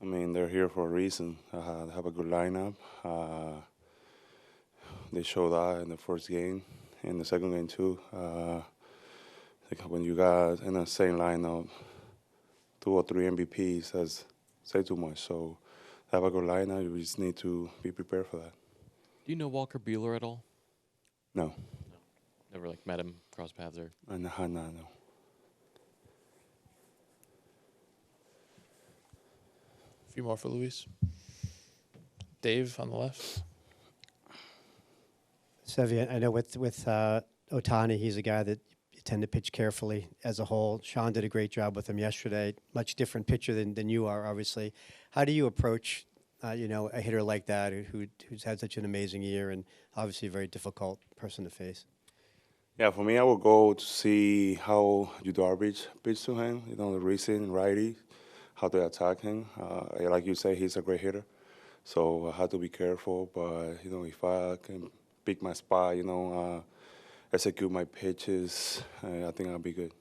I mean, they're here for a reason. They have a good lineup. They showed that in the first game, in the second game too. Like when you got in the same lineup, 2 or 3 MVPs, that's say too much. So they have a good lineup. You just need to be prepared for that. Do you know Walker Buehler at all? No, No. Never like met him, crossed paths or. no. A few more for Luis. Dave on the left. Sevi, I know with Otani, he's a guy that you tend to pitch carefully as a whole. Sean did a great job with him yesterday. Much different pitcher than you are, obviously. How do you approach, a hitter like that who's had such an amazing year and obviously a very difficult person to face? Yeah, for me, I would go to see how you garbage pitch to him. The recent righty, how they attack him. Like you say, he's a great hitter, so I have to be careful. But if I can pick my spot, execute my pitches, I think I'll be good.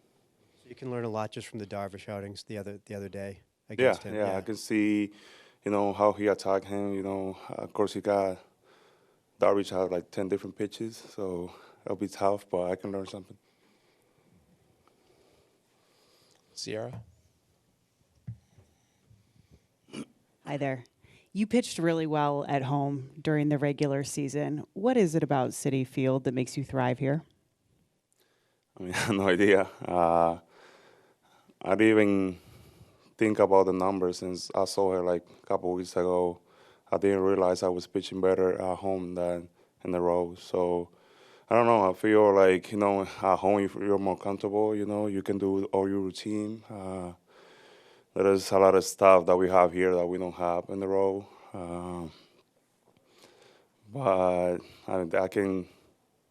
So you can learn a lot just from the Darvish outings the other day Yeah, against him. I can see, how he attacked him. Of course, he got Darvish had like 10 different pitches, so it'll be tough, but I can learn something. Sierra. Hi there. You pitched really well at home during the regular season. What is it about Citi Field that makes you thrive here? I mean, I have no idea. I didn't even think about the numbers since I saw her like a couple of weeks ago. I didn't realize I was pitching better at home than in the road. So I don't know. I feel like, at home you're more comfortable. You can do all your routine. There is a lot of stuff that we have here that we don't have in the road. But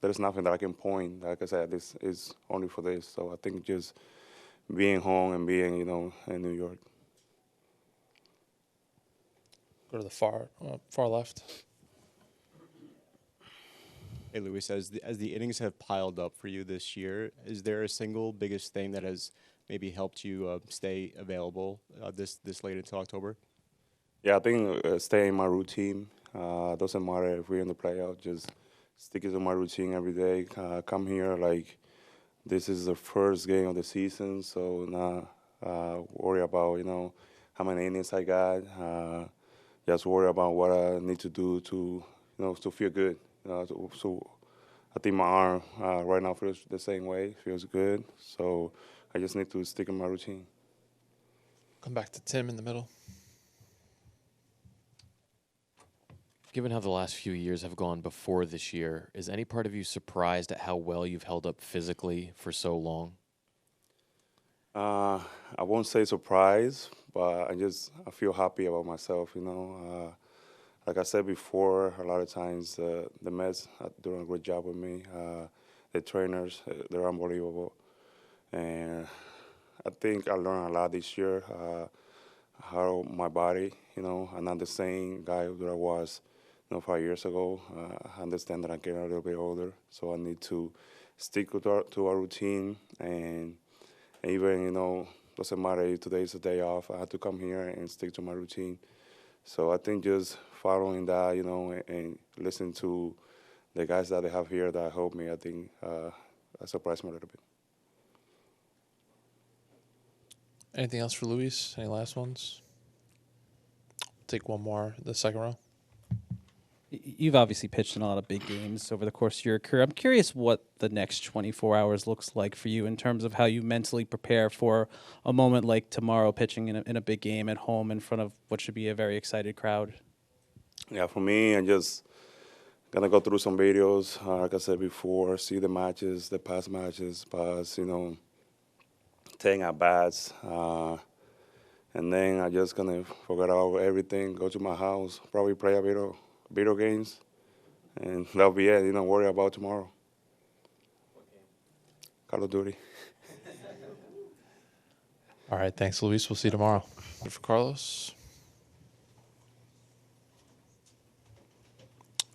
there's nothing that I can point. Like I said, this is only for this. So I think just being home and being, in New York. Go to the far left. Hey, Luis, as the innings have piled up for you this year, is there a single biggest thing that has maybe helped you stay available this late into October? Yeah, I think staying in my routine. Doesn't matter if we're in the playoff, just sticking to my routine every day. Come here like this is the first game of the season, so not worry about, how many innings I got. Just worry about what I need to do to, to feel good. So I think my arm right now feels the same way, feels good. So I just need to stick in my routine. Come back to Tim in the middle. Given how the last few years have gone before this year, is any part of you surprised at how well you've held up physically for so long? I won't say surprised, but I feel happy about myself, Like I said before, a lot of times the Mets are doing a great job with me. The trainers, they're unbelievable. And I think I learned a lot this year, how my body, I'm not the same guy that I was 5 years ago. I understand that I'm getting a little bit older, so I need to stick to our routine. And even, doesn't matter if today's a day off, I have to come here and stick to my routine. So I think just following that, and listening to the guys that they have here that help me, I think I surprised me a little bit. Anything else for Luis? Any last ones? Take one more, the second row. You've obviously pitched in a lot of big games over the course of your career. I'm curious what the next 24 hours looks like for you in terms of how you mentally prepare for a moment like tomorrow, pitching in a big game at home in front of what should be a very excited crowd. Yeah, for me, I'm just going to go through some videos, like I said before, see the matches, the past matches, taking at bats. And then I'm just going to forget about everything, go to my house, probably play a bit of video games, and that'll be it. Worry about tomorrow. Call of Duty. All right, thanks, Luis. We'll see you tomorrow. For Carlos.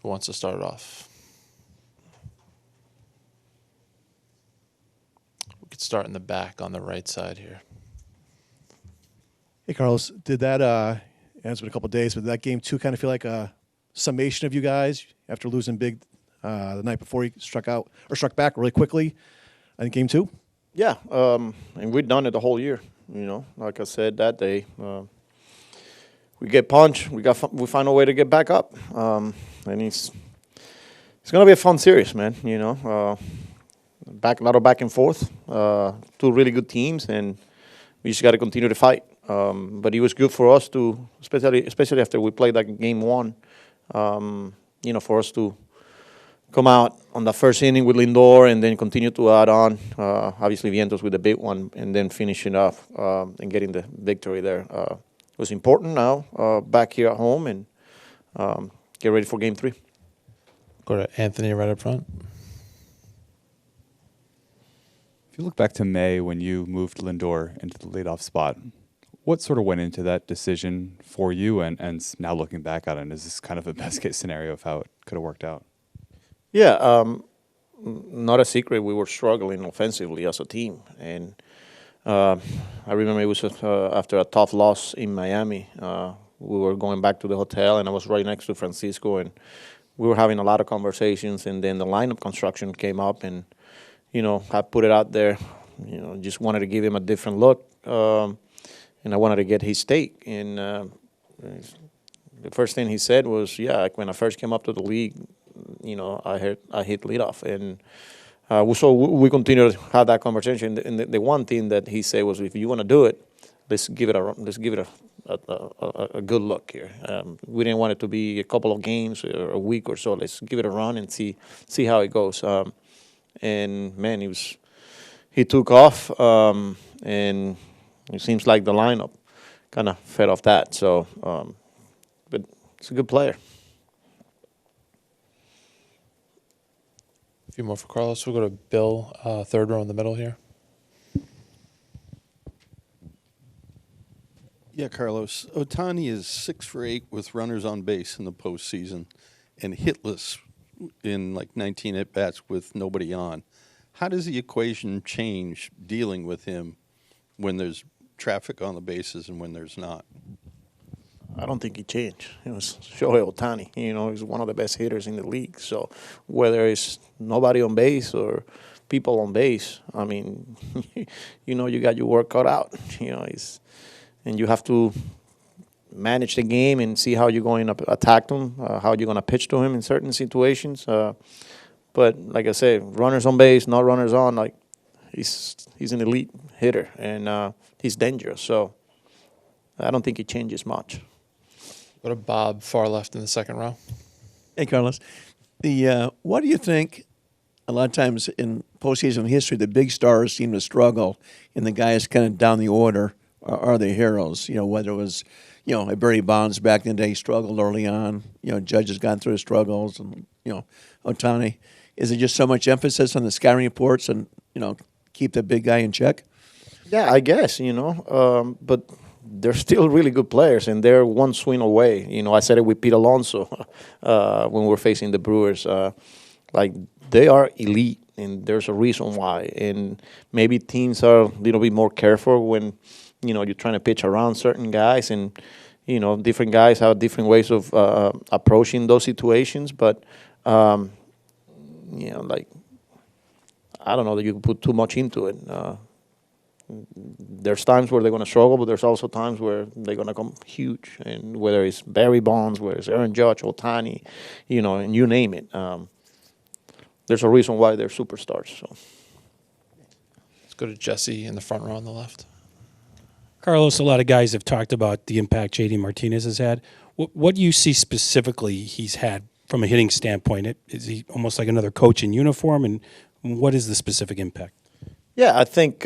Who wants to start it off? We could start in the back on the right side here. Hey, Carlos, did that and it's been a couple of days, but that game 2 kind of feel like a summation of you guys after losing big the night before you struck back really quickly in game 2? Yeah, and we've done it the whole year. Like I said that day, we get punched, we find a way to get back up, and it's gonna be a fun series, man. A lot of back and forth, 2 really good teams, and we just got to continue to fight. But it was good for us to, especially after we played that game 1, for us to come out on the first inning with Lindor and then continue to add on. Obviously, Vientos with the big one, and then finishing off and getting the victory there. It was important now back here at home and get ready for game 3. Go to Anthony right up front. If you look back to May when you moved Lindor into the leadoff spot, what sort of went into that decision for you? And now looking back at it, is this kind of a best case scenario of how it could have worked out? Yeah, not a secret. We were struggling offensively as a team, and I remember it was after a tough loss in Miami. We were going back to the hotel, and I was right next to Francisco, and we were having a lot of conversations. And then the lineup construction came up, and I put it out there. Just wanted to give him a different look, and I wanted to get his take. And the first thing he said was, "Yeah, when I first came up to the league, I hit leadoff." And so we continued to have that conversation. And the one thing that he said was, "If you want to do it, let's give it a good look here." We didn't want it to be a couple of games or a week or so. Let's give it a run and see how it goes. And man, he took off, and it seems like the lineup kind of fed off that. So, but it's a good player. A few more for Carlos. We'll go to Bill, third row in the middle here. Yeah, Carlos. Ohtani is 6 for 8 with runners on base in the postseason and hitless in like 19 at-bats with nobody on. How does the equation change dealing with him when there's traffic on the bases and when there's not? I don't think he changed. It was Shohei Ohtani. He's one of the best hitters in the league. So whether it's nobody on base or people on base, I mean, you got your work cut out. And you have to manage the game and see how you're going to attack him, how you're going to pitch to him in certain situations. But like I said, runners on base, not runners on, like he's an elite hitter and he's dangerous. So I don't think it changes much. Go to Bob, far left in the second row. Hey, Carlos. What do you think? A lot of times in postseason history, the big stars seem to struggle, and the guys kind of down the order are the heroes. Whether it was, Barry Bonds back in the day struggled early on. Judge has gone through his struggles, and Ohtani. Is it just so much emphasis on the scouting reports and keep the big guy in check? Yeah, I guess but they're still really good players, and they're one swing away. I said it with Pete Alonso when we were facing the Brewers. They are elite, and there's a reason why. And maybe teams are a little bit more careful when you're trying to pitch around certain guys, and different guys have different ways of approaching those situations. But I don't know that you can put too much into it. There's times where they're going to struggle, but there's also times where they're going to come huge. And whether it's Barry Bonds, whether it's Aaron Judge, Ohtani, and you name it, there's a reason why they're superstars. So Let's go to Jesse in the front row on the left. Carlos, a lot of guys have talked about the impact JD Martinez has had. What do you see specifically he's had from a hitting standpoint? Is he almost like another coach in uniform, and what is the specific impact? Yeah, I think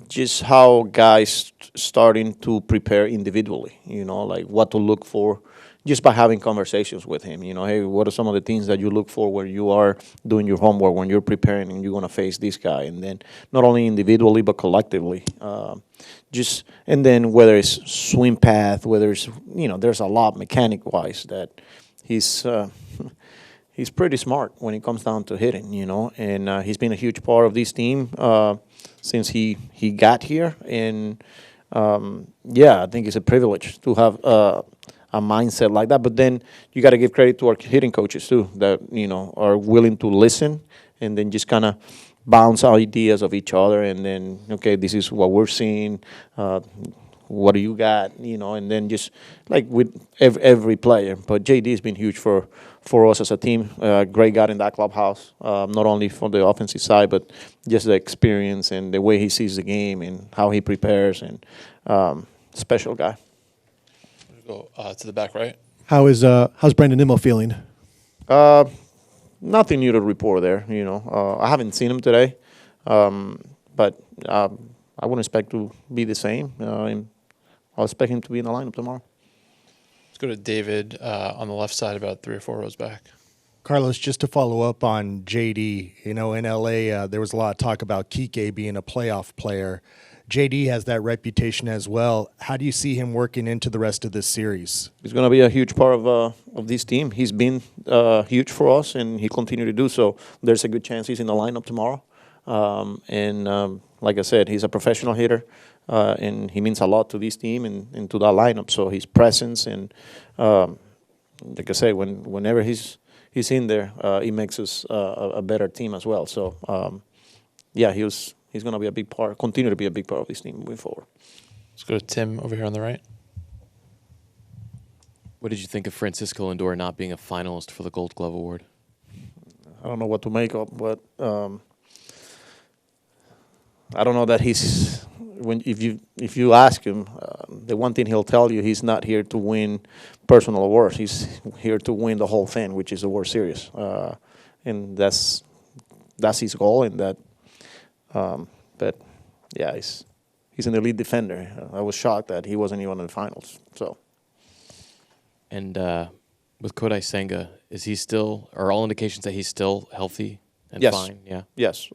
just how guys starting to prepare individually, like what to look for just by having conversations with him. Hey, what are some of the things that you look for when you are doing your homework, when you're preparing and you're going to face this guy? And then not only individually but collectively. And then whether it's swing path, whether it's, there's a lot mechanic-wise that he's pretty smart when it comes down to hitting, and he's been a huge part of this team since he got here. And, I think it's a privilege to have a mindset like that. But then you got to give credit to our hitting coaches too, that are willing to listen and then just kind of bounce ideas of each other, and then okay, this is what we're seeing. What do you got? And then just like with every player. But JD has been huge for us as a team. Great guy in that clubhouse, not only for the offensive side, but just the experience and the way he sees the game and how he prepares, and special guy. Go to the back right. How's Brandon Nimmo feeling? Nothing new to report there. I haven't seen him today, but I wouldn't expect to be the same. I'll expect him to be in the lineup tomorrow. Let's go to David on the left side, about 3 or 4 rows back. Carlos, just to follow up on JD, in LA, there was a lot of talk about Kike being a playoff player. JD has that reputation as well. How do you see him working into the rest of this series? He's going to be a huge part of this team. He's been huge for us, and he continue to do so. There's a good chance he's in the lineup tomorrow. Like I said, he's a professional hitter, and he means a lot to this team and to that lineup. So his presence and, like I said, whenever he's in there, it makes us a better team as well. So, he's going to be a big part, continue to be a big part of this team moving forward. Let's go to Tim over here on the right. What did you think of Francisco Lindor not being a finalist for the Gold Glove Award? I don't know what to make of, but I don't know that he's if you ask him, the one thing he'll tell you, he's not here to win personal awards. He's here to win the whole thing, which is the World Series, and that's his goal. And that, but yeah, he's an elite defender. I was shocked that he wasn't even in the finals. So, and with Kodai Senga, is he still? Are all indications that he's still healthy and yes. fine? Yeah. Yes.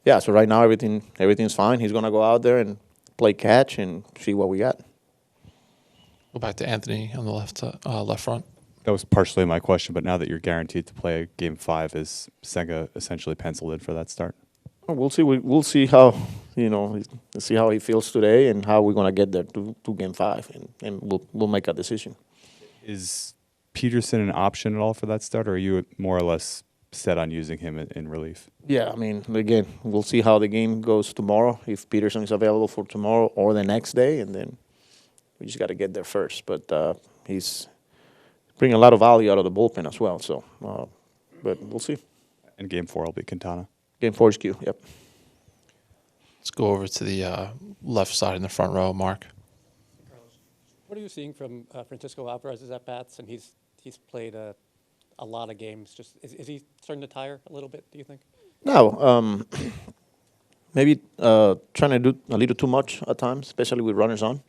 Yeah, so right now everything's fine. He's going to go out there and play catch and see what we got. Go back to Anthony on the left front. That was partially my question, but now that you're guaranteed to play Game 5, is Senga essentially penciled in for that start? We'll see. We'll see how see how he feels today and how we're going to get there to Game 5, and we'll make a decision. Is Peterson an option at all for that start, or are you more or less set on using him in relief? Yeah, I mean, again, we'll see how the game goes tomorrow, if Peterson is available for tomorrow or the next day, and then we just got to get there first. But he's bringing a lot of value out of the bullpen as well. So, but we'll see. And Game 4 will be Quintana. Game 4 is Q, yep. Let's go over to the left side in the front row, Mark. What are you seeing from Francisco Alvarez's at-bats? And he's played a lot of games. Just is he starting to tire a little bit, do you think? No, maybe trying to do a little too much at times, especially with runners on.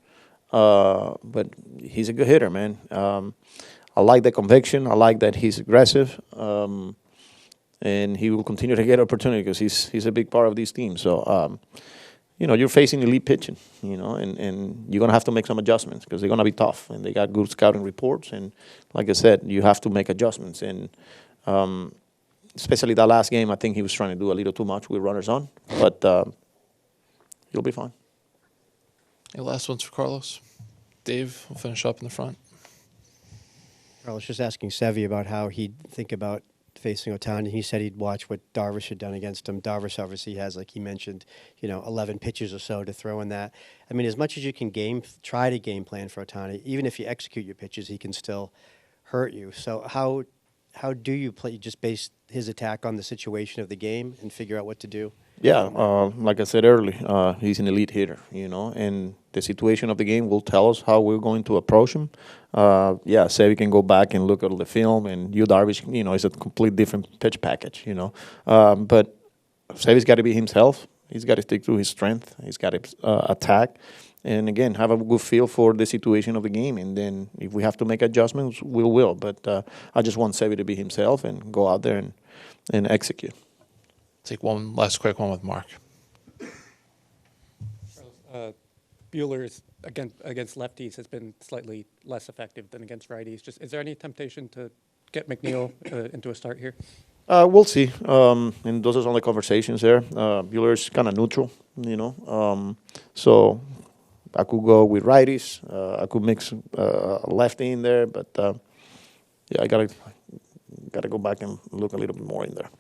But he's a good hitter, man. I like the conviction. I like that he's aggressive, and he will continue to get opportunity because he's a big part of this team. So, you're facing elite pitching, and you're going to have to make some adjustments because they're going to be tough, and they got good scouting reports. And like I said, you have to make adjustments. And especially that last game, I think he was trying to do a little too much with runners on, but he'll be fine. Any last ones for Carlos? Dave, we'll finish up in the front. I was just asking Sevy about how he'd think about facing Ohtani. He said he'd watch what Darvish had done against him. Darvish obviously has, like he mentioned, 11 pitches or so to throw in that. I mean, as much as you can try to game plan for Ohtani, even if you execute your pitches, he can still hurt you. So how do you play? You just base his attack on the situation of the game and figure out what to do? Yeah, like I said earlier, he's an elite hitter, and the situation of the game will tell us how we're going to approach him. Sevy can go back and look at the film, and Darvish, is a complete different pitch package, But Sevy's got to be himself. He's got to stick to his strength. He's got to attack. And, again, have a good feel for the situation of the game. And then if we have to make adjustments, we will. But I just want Sevy to be himself and go out there and execute. Take one last quick one with Mark. Buehler's against lefties has been slightly less effective than against righties. Just is there any temptation to get McNeil into a start here? We'll see. And those are only conversations there. Buehler's kind of neutral, So I could go with righties. I could mix lefty in there, but yeah, I gotta go back and look a little bit more in there.